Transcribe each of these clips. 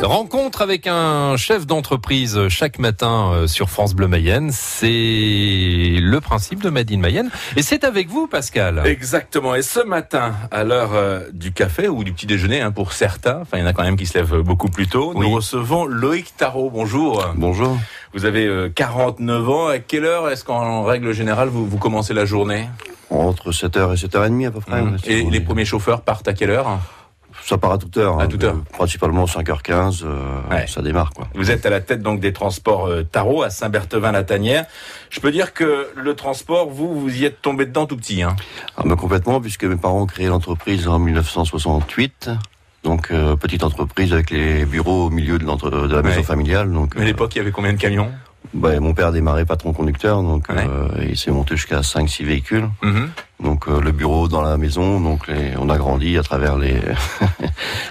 Rencontre avec un chef d'entreprise chaque matin sur France Bleu Mayenne. C'est le principe de Made in Mayenne. Et c'est avec vous, Pascal. Exactement. Et ce matin, à l'heure du café ou du petit déjeuner, pour certains, il y en a quand même qui se lèvent beaucoup plus tôt, Nous recevons Loïc Tarot. Bonjour. Bonjour. Vous avez 49 ans. À quelle heure est-ce qu'en règle générale, vous commencez la journée ? Entre 7h et 7h30 à peu près. Et les premiers chauffeurs partent à quelle heure ? Ça part à toute heure. À toute heure. Principalement 5h15, ça démarre, quoi. Vous êtes à la tête donc des transports Tarot à Saint-Berthevin-la-Tanière. Je peux dire que le transport, vous y êtes tombé dedans tout petit, Complètement, puisque mes parents ont créé l'entreprise en 1968. Donc, petite entreprise avec les bureaux au milieu de la maison familiale. Donc, à l'époque, il y avait combien de camions ? Mon père a démarré patron-conducteur, donc il s'est monté jusqu'à 5-6 véhicules. Donc le bureau dans la maison, donc on a grandi à travers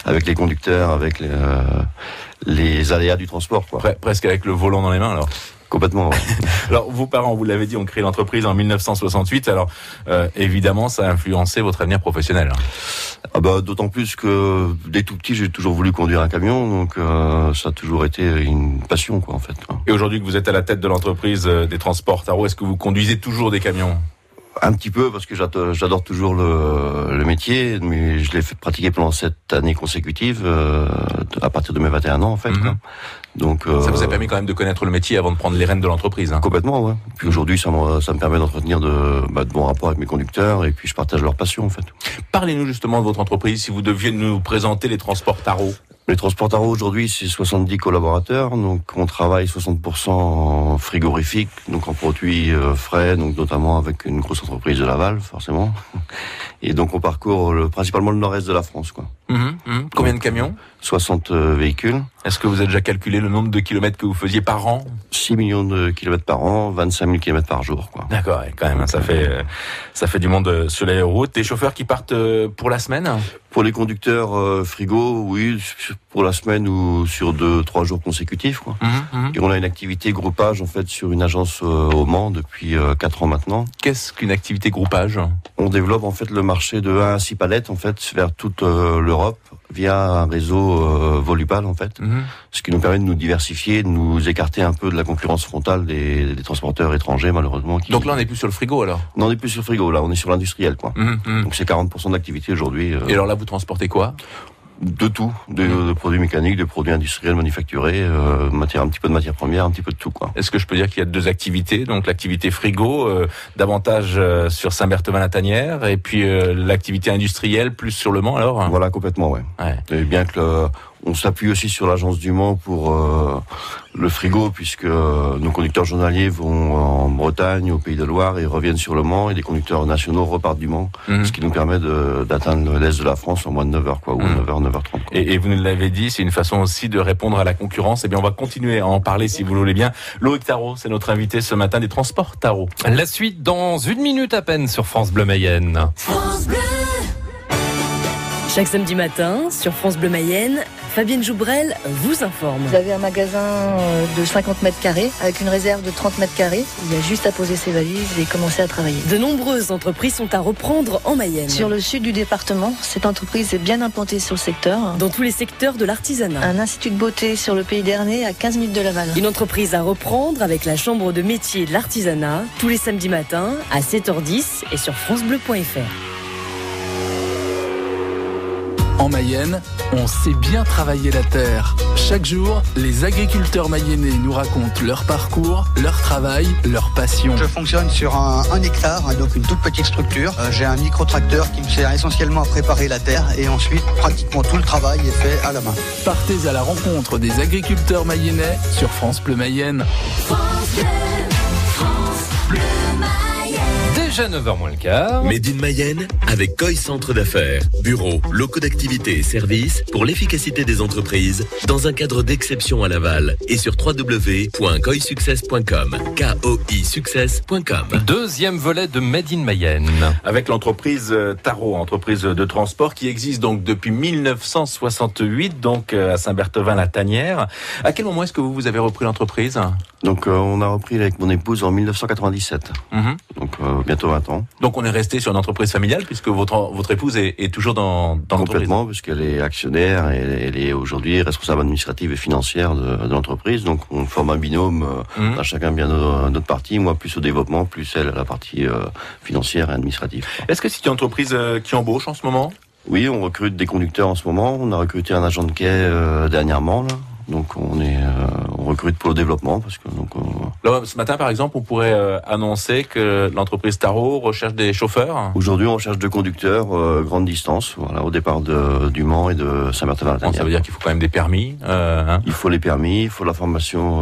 avec les conducteurs, avec les aléas du transport, quoi. Presque avec le volant dans les mains, alors. Complètement. Ouais. Alors, vos parents, vous l'avez dit, ont créé l'entreprise en 1968. Alors, évidemment, ça a influencé votre avenir professionnel. D'autant plus que dès tout petit, j'ai toujours voulu conduire un camion, donc ça a toujours été une passion, quoi, en fait. Et aujourd'hui que vous êtes à la tête de l'entreprise des transports Tarot, est-ce que vous conduisez toujours des camions ? Un petit peu, parce que j'adore toujours le métier, mais je l'ai fait pratiquer pendant 7 années consécutives, à partir de mes 21 ans, en fait. Quoi. Donc, ça vous a permis quand même de connaître le métier avant de prendre les rênes de l'entreprise, Complètement, ouais. Puis aujourd'hui, ça me permet d'entretenir de bons rapports avec mes conducteurs, et puis je partage leur passion, en fait. Parlez-nous justement de votre entreprise, si vous deviez nous présenter les transports Tarot. Les transports Tarot aujourd'hui, c'est 70 collaborateurs, donc on travaille 60% en frigorifique, donc en produits frais, donc notamment avec une grosse entreprise de Laval, forcément. Et donc on parcourt principalement le nord-est de la France, quoi. Combien de camions ? 60 véhicules. Est-ce que vous avez déjà calculé le nombre de kilomètres que vous faisiez par an ? 6 millions de kilomètres par an, 25 000 kilomètres par jour, quoi. D'accord, quand même, ça fait du monde sur les routes. Des chauffeurs qui partent pour la semaine ? Pour les conducteurs frigo, oui, pour la semaine ou sur 2-3 jours consécutifs, quoi. Et on a une activité groupage, en fait, sur une agence au Mans depuis 4 ans maintenant. Qu'est-ce qu'une activité groupage ? On développe, en fait, le marché de 1 à 6 palettes, en fait, vers toute l'Europe, via un réseau volupal, en fait. Ce qui nous permet de nous diversifier, de nous écarter un peu de la concurrence frontale des transporteurs étrangers, malheureusement. Donc là, on n'est plus sur le frigo, alors ? Non, on n'est plus sur le frigo, là, on est sur l'industriel, quoi. Donc c'est 40% d'activité aujourd'hui. Et alors là, vous transportez quoi ? De tout, de produits mécaniques, de produits industriels manufacturés, un petit peu de matières premières, un petit peu de tout, quoi. Est-ce que je peux dire qu'il y a 2 activités, donc l'activité frigo, davantage sur Saint-Berthevin-la-Tanière, et puis l'activité industrielle plus sur le Mans, alors ? Voilà, complètement, ouais. Et bien que on s'appuie aussi sur l'agence du Mans pour le frigo, puisque nos conducteurs journaliers vont en Bretagne, au Pays de Loire, et reviennent sur le Mans, et les conducteurs nationaux repartent du Mans, ce qui nous permet d'atteindre l'est de la France en moins de 9h, quoi, ou 9h, 9h30. Quoi. Et vous nous l'avez dit, c'est une façon aussi de répondre à la concurrence. Eh bien, on va continuer à en parler si vous le voulez bien. Loïc Tarot, c'est notre invité ce matin des transports Tarot. La suite dans 1 minute à peine sur France Bleu Mayenne. France Bleu. Chaque samedi matin, sur France Bleu Mayenne, Fabienne Joubrel vous informe. Vous avez un magasin de 50 mètres carrés avec une réserve de 30 mètres carrés. Il y a juste à poser ses valises et commencer à travailler. De nombreuses entreprises sont à reprendre en Mayenne. Sur le sud du département, cette entreprise est bien implantée sur le secteur. Dans tous les secteurs de l'artisanat. Un institut de beauté sur le Pays d'Ernée à 15 minutes de Laval. Une entreprise à reprendre avec la Chambre de métier de l'artisanat tous les samedis matins à 7h10 et sur francebleu.fr. En Mayenne, on sait bien travailler la terre. Chaque jour, les agriculteurs mayennais nous racontent leur parcours, leur travail, leur passion. Je fonctionne sur un hectare, donc une toute petite structure. J'ai un micro-tracteur qui me sert essentiellement à préparer la terre et ensuite, pratiquement tout le travail est fait à la main. Partez à la rencontre des agriculteurs mayennais sur France Bleu Mayenne. France Bleu, France Bleu Mayenne. Déjà 9h moins le quart. Made in Mayenne avec Koi Centre d'affaires. Bureaux, locaux d'activité et services pour l'efficacité des entreprises dans un cadre d'exception à Laval et sur www.koisuccess.com. KOIsuccess.com. Deuxième volet de Made in Mayenne. Avec l'entreprise Tarot, entreprise de transport qui existe donc depuis 1968, donc à Saint-Berthevin-la-Tanière. À quel moment est-ce que vous avez repris l'entreprise ? Donc on a repris avec mon épouse en 1997, donc bientôt 20 ans. Donc on est resté sur une entreprise familiale puisque votre épouse est toujours dans l'entreprise. Complètement, puisqu'elle est actionnaire et elle est aujourd'hui responsable administrative et financière de l'entreprise. Donc on forme un binôme, on a chacun bien notre partie, moi plus au développement, plus elle à la partie financière et administrative. Est-ce que c'est une entreprise qui embauche en ce moment ? Oui, on recrute des conducteurs en ce moment, on a recruté un agent de quai dernièrement là. Donc on recrute pour le développement parce que Là, ce matin par exemple on pourrait annoncer que l'entreprise Taro recherche des chauffeurs. Aujourd'hui on recherche 2 conducteurs grande distance, voilà, au départ du Mans et de Saint-Berthevin-la-Tanière. Ça veut dire qu'il faut quand même des permis. Il faut les permis, il faut la formation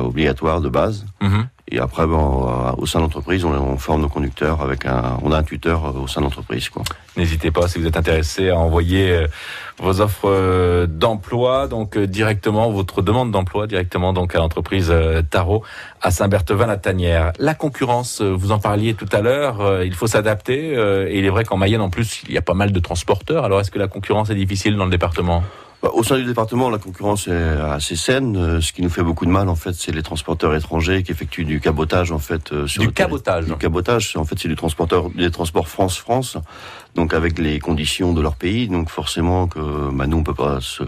obligatoire de base. Et après, au sein de l'entreprise, on forme nos conducteurs on a un tuteur au sein de l'entreprise, quoi. N'hésitez pas, si vous êtes intéressé, à envoyer vos offres d'emploi, donc directement, votre demande d'emploi directement, donc à l'entreprise Taro à Saint-Berthevin-la-Tanière. La concurrence, vous en parliez tout à l'heure, il faut s'adapter, et il est vrai qu'en Mayenne, en plus, il y a pas mal de transporteurs. Alors, est-ce que la concurrence est difficile dans le département ? Au sein du département, la concurrence est assez saine. Ce qui nous fait beaucoup de mal, en fait, c'est les transporteurs étrangers qui effectuent du cabotage, en fait. Du cabotage. Du cabotage, en fait, c'est des transports France-France, donc avec les conditions de leur pays. Donc forcément que nous on peut pas se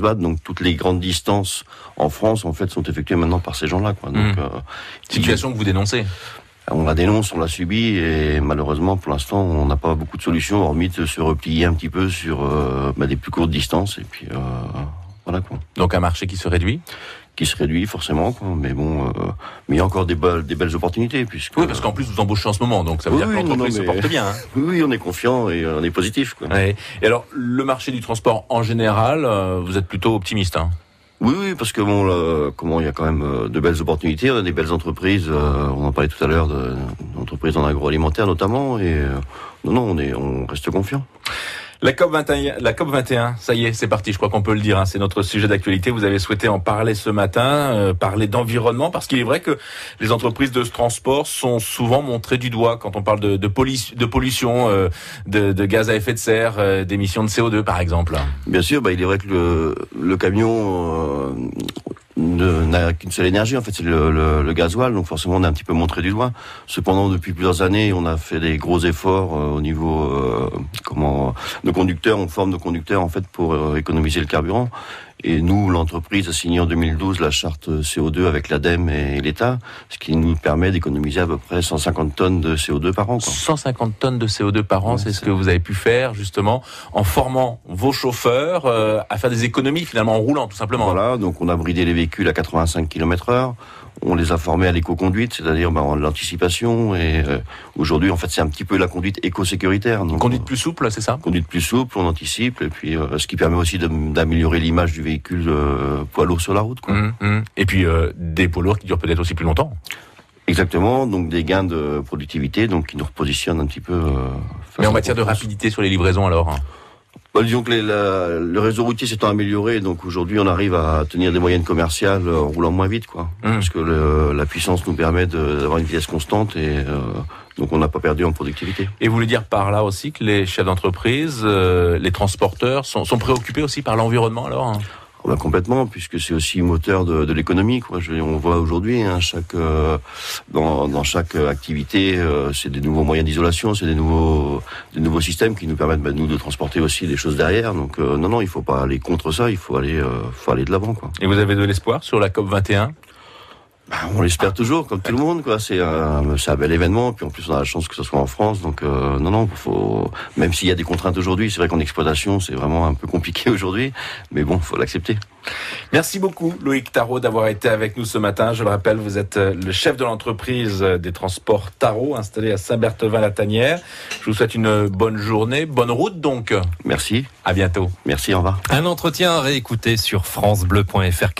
battre. Donc toutes les grandes distances en France, en fait, sont effectuées maintenant par ces gens-là, quoi. Donc situation que vous dénoncez. On la dénonce, on la subit et malheureusement pour l'instant on n'a pas beaucoup de solutions hormis de se replier un petit peu sur des plus courtes distances et puis voilà, quoi. Donc un marché qui se réduit ? Qui se réduit forcément, quoi. Mais bon, mais il y a encore des belles opportunités puisque. Oui, parce qu'en plus vous embauchez en ce moment, donc ça veut dire que l'entreprise se porte bien. Oui, on est confiant et on est positif, quoi. Ouais. Et alors le marché du transport en général, vous êtes plutôt optimiste, hein ? Oui, parce que il y a quand même de belles opportunités, on a des belles entreprises, on en parlait tout à l'heure d'entreprises en agroalimentaire notamment, et on reste confiant. La COP21, ça y est, c'est parti, je crois qu'on peut le dire, hein, c'est notre sujet d'actualité. Vous avez souhaité en parler ce matin, parler d'environnement, parce qu'il est vrai que les entreprises de ce transport sont souvent montrées du doigt quand on parle de pollution, de gaz à effet de serre, d'émissions de CO2 par exemple. Bien sûr, il est vrai que le camion n'a qu'une seule énergie, en fait, c'est le gasoil, donc forcément on est un petit peu montré du doigt. Cependant, depuis plusieurs années, on a fait des gros efforts au niveau nos conducteurs, on forme nos conducteurs en fait pour économiser le carburant. Et nous, l'entreprise a signé en 2012 la charte CO2 avec l'ADEME et l'État, ce qui nous permet d'économiser à peu près 150 tonnes de CO2 par an, quoi. 150 tonnes de CO2 par an, ouais, c'est ce que vous avez pu faire justement en formant vos chauffeurs à faire des économies finalement en roulant tout simplement. Voilà, donc on a bridé les véhicules à 85 km/h. On les a formés à l'éco-conduite, c'est-à-dire l'anticipation. Et aujourd'hui, en fait, c'est un petit peu la conduite éco-sécuritaire. Donc, conduite plus souple, c'est ça ? Conduite plus souple, on anticipe, et puis ce qui permet aussi d'améliorer l'image du véhicule poids lourd sur la route, quoi. Et puis des poids lourds qui durent peut-être aussi plus longtemps. Exactement, donc des gains de productivité, donc qui nous repositionnent un petit peu. Mais en matière de rapidité sur les livraisons, alors ? Disons que le réseau routier s'étant amélioré, donc aujourd'hui on arrive à tenir des moyennes commerciales en roulant moins vite, quoi. Parce que la puissance nous permet d'avoir une vitesse constante et donc on n'a pas perdu en productivité. Et vous voulez dire par là aussi que les chefs d'entreprise, les transporteurs sont préoccupés aussi par l'environnement alors ? Complètement, puisque c'est aussi moteur de l'économie, quoi. On voit aujourd'hui, hein, dans chaque activité, c'est des nouveaux moyens d'isolation, c'est des nouveaux systèmes qui nous permettent nous de transporter aussi des choses derrière. Donc non, il faut pas aller contre ça, il faut aller de l'avant, quoi. Et vous avez de l'espoir sur la COP21 ? On l'espère toujours, comme tout le monde, quoi. C'est un bel événement, puis en plus on a la chance que ce soit en France, donc même s'il y a des contraintes aujourd'hui, c'est vrai qu'en exploitation c'est vraiment un peu compliqué aujourd'hui, mais bon, faut l'accepter. Merci beaucoup Loïc Taro d'avoir été avec nous ce matin. Je le rappelle, vous êtes le chef de l'entreprise des transports Taro, installé à Saint-Berthevin-la-Tanière. Je vous souhaite une bonne journée, bonne route donc. Merci. À bientôt. Merci, au revoir. Un entretien à réécouter sur francebleu.fr.